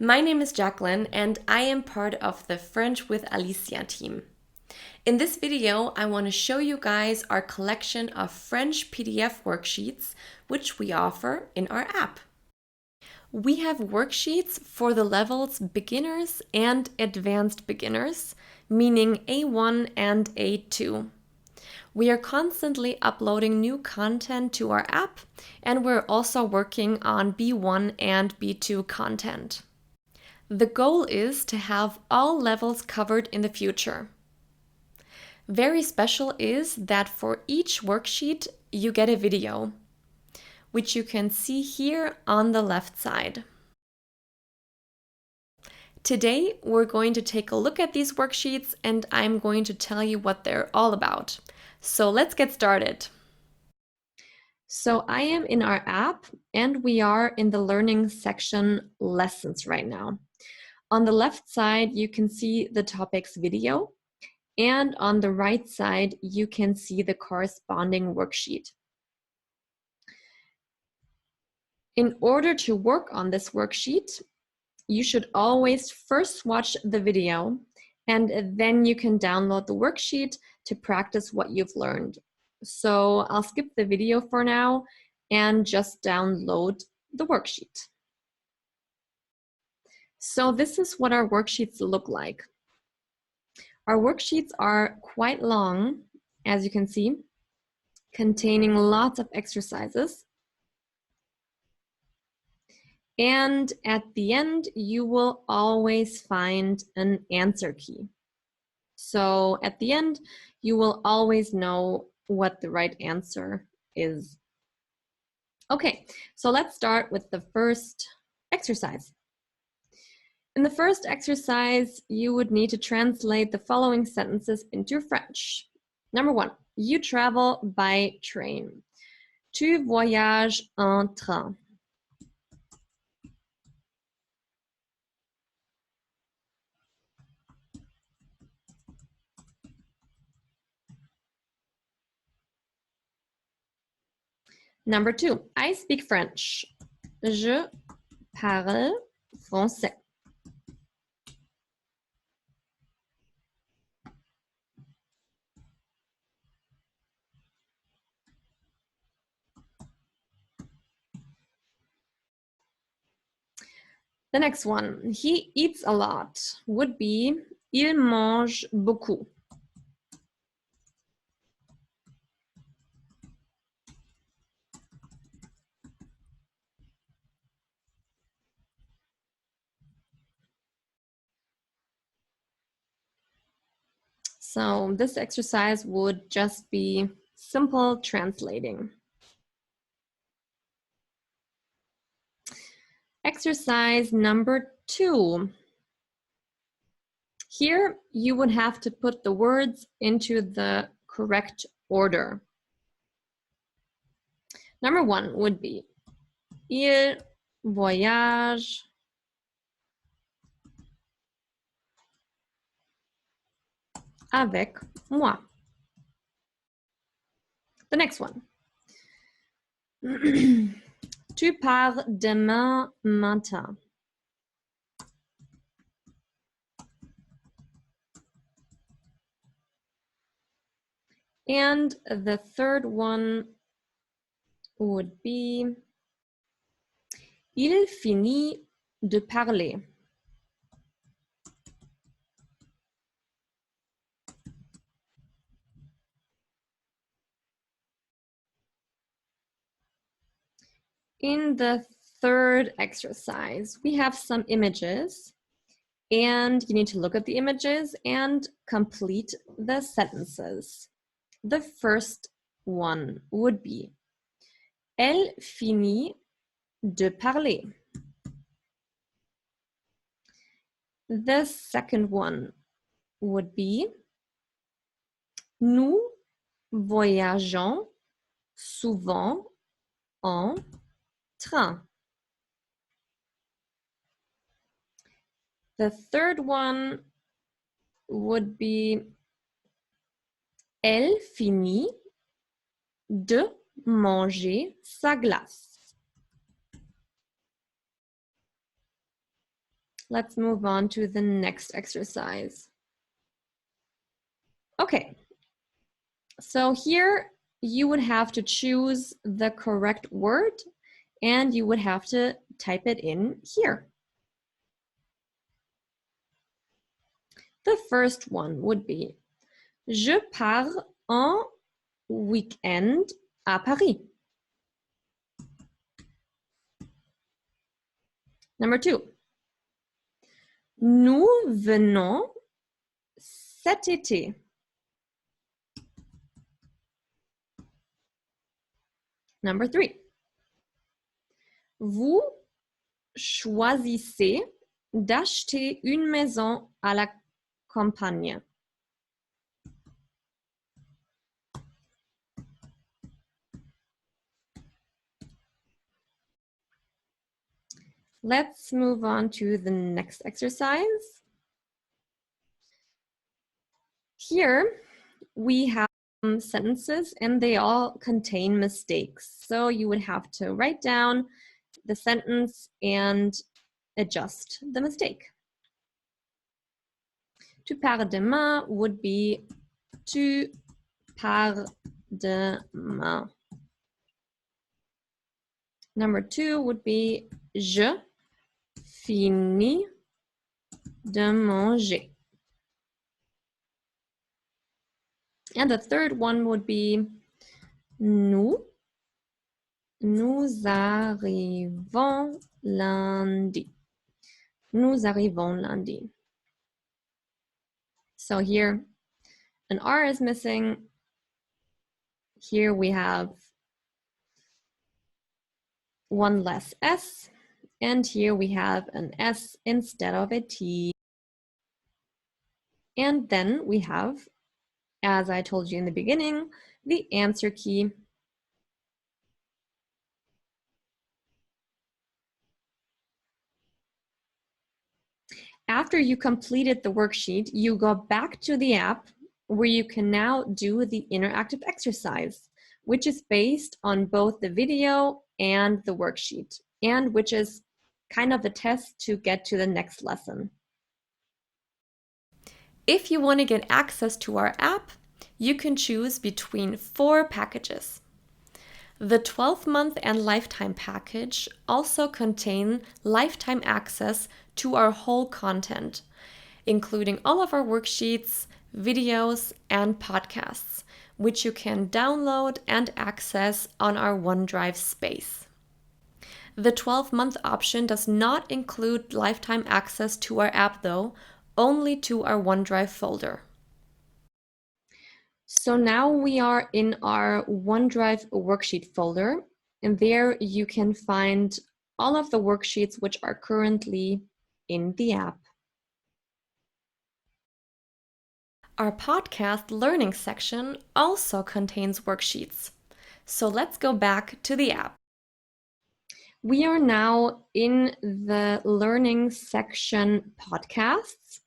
My name is Jacqueline and I am part of the French with Alicia team. In this video, I want to show you guys our collection of French PDF worksheets, which we offer in our app. We have worksheets for the levels beginners and advanced beginners, meaning A1 and A2. We are constantly uploading new content to our app, and we're also working on B1 and B2 content. The goal is to have all levels covered in the future. Very special is that for each worksheet, you get a video, which you can see here on the left side. Today, we're going to take a look at these worksheets and I'm going to tell you what they're all about. So let's get started. So I am in our app and we are in the learning section lessons right now. On the left side, you can see the topics video, and on the right side, you can see the corresponding worksheet. In order to work on this worksheet, you should always first watch the video, and then you can download the worksheet to practice what you've learned. So I'll skip the video for now and just download the worksheet. So this is what our worksheets look like. Our worksheets are quite long, as you can see, containing lots of exercises. And at the end, you will always find an answer key. So at the end, you will always know what the right answer is. Okay, so let's start with the first exercise. In the first exercise, you would need to translate the following sentences into French. Number 1, you travel by train. Tu voyages en train. Number 2, I speak French. Je parle français. The next one, he eats a lot, would be il mange beaucoup. So this exercise would just be simple translating. Exercise number 2. Here, you would have to put the words into the correct order. Number 1 would be il voyage avec moi. The next one. Tu pars demain matin. And the third one would be il finit de parler. In the third exercise, we have some images, and you need to look at the images and complete the sentences. The first one would be elle finit de parler. The second one would be nous voyageons souvent en train. The third one would be elle finit de manger sa glace. Let's move on to the next exercise. Okay, so here you would have to choose the correct word and you would have to type it in here. The first one would be Je pars en week-end à Paris. Number 2. Nous venons cet été. Number 3. Vous choisissez d'acheter une maison à la campagne. Let's move on to the next exercise. Here we have sentences and they all contain mistakes. So you would have to write down the sentence and adjust the mistake. Tu pars demain would be tu pars demain. Number 2 would be je finis de manger. And the third one would be nous arrivons lundi. Nous arrivons lundi. So here an R is missing. Here we have one less S, and here we have an S instead of a T. And then we have, as I told you in the beginning, the answer key. After you completed the worksheet, you go back to the app where you can now do the interactive exercise, which is based on both the video and the worksheet, and which is kind of the test to get to the next lesson. If you want to get access to our app, you can choose between 4 packages. The 12-month and lifetime package also contain lifetime access to our whole content, including all of our worksheets, videos, and podcasts, which you can download and access on our OneDrive space. The 12-month option does not include lifetime access to our app though, only to our OneDrive folder. So now we are in our OneDrive worksheet folder, and there you can find all of the worksheets which are currently in the app. Our podcast learning section also contains worksheets. So let's go back to the app. We are now in the learning section podcasts.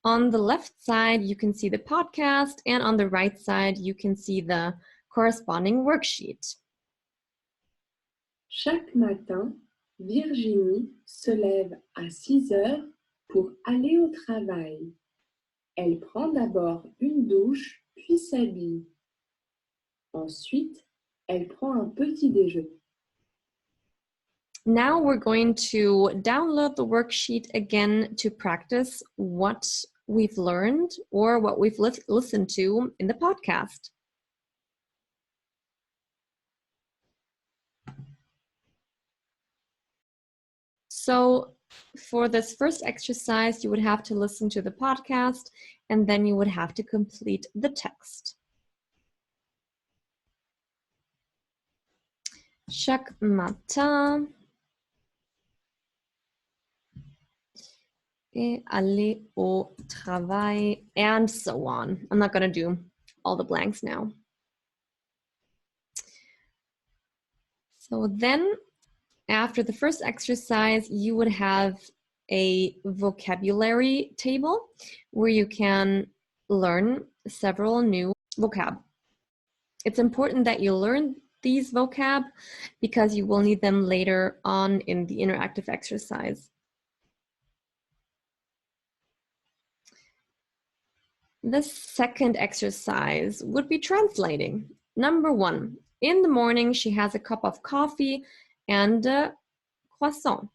On the left side, you can see the podcast, and on the right side, you can see the corresponding worksheet. Chaque matin, Virginie se lève à 6 heures pour aller au travail. Elle prend d'abord une douche, puis s'habille. Ensuite, elle prend un petit déjeuner. Now we're going to download the worksheet again to practice what we've learned or what we've listened to in the podcast. So for this first exercise, you would have to listen to the podcast and then you would have to complete the text. Chaque matin, et aller au travail, and so on. I'm not going to do all the blanks now. So then, after the first exercise, you would have a vocabulary table where you can learn several new vocab. It's important that you learn these vocab because you will need them later on in the interactive exercise. The second exercise would be translating. Number 1. In the morning, she has a cup of coffee and a croissant.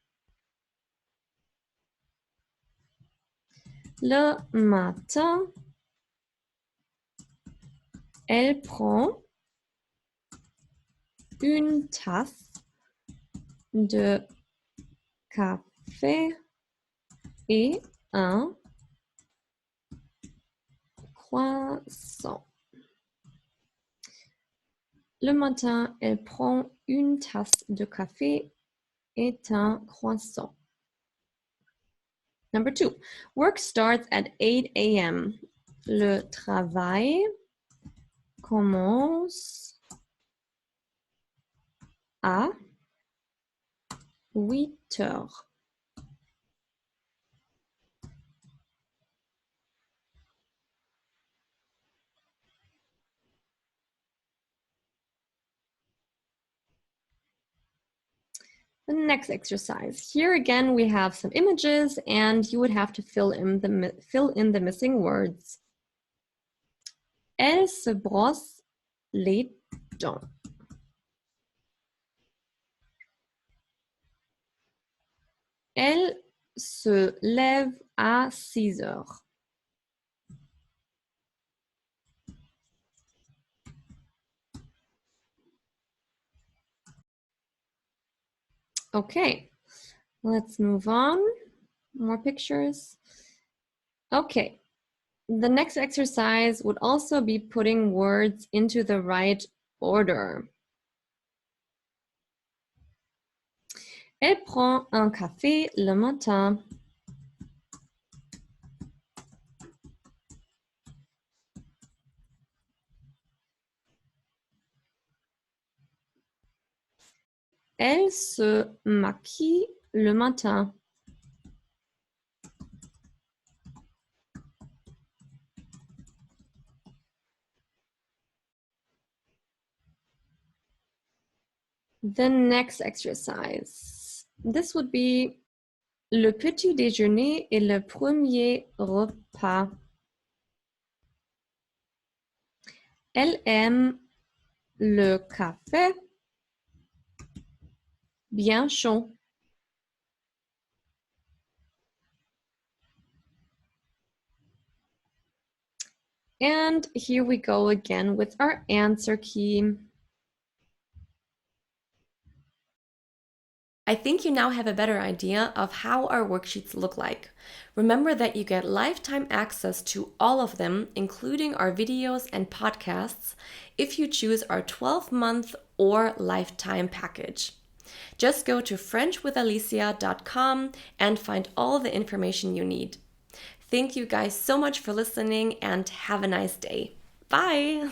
Le matin, elle prend une tasse de café et un croissant. Le matin, elle prend une tasse de café et un croissant. Number 2, work starts at 8 a.m. Le travail commence à 8 heures. The next exercise. Here again, we have some images and you would have to fill in the missing words. Elle se brosse les dents. Elle se lève à 6 heures. Okay, let's move on. More pictures. Okay, the next exercise would also be putting words into the right order. Elle prend un café le matin. Elle se maquille le matin. The next exercise. This would be le petit déjeuner est le premier repas. Elle aime le café bien chaud. And here we go again with our answer key. I think you now have a better idea of how our worksheets look like. Remember that you get lifetime access to all of them, including our videos and podcasts, if you choose our 12-month or lifetime package. Just go to frenchwithalicia.com and find all the information you need. Thank you guys so much for listening and have a nice day. Bye!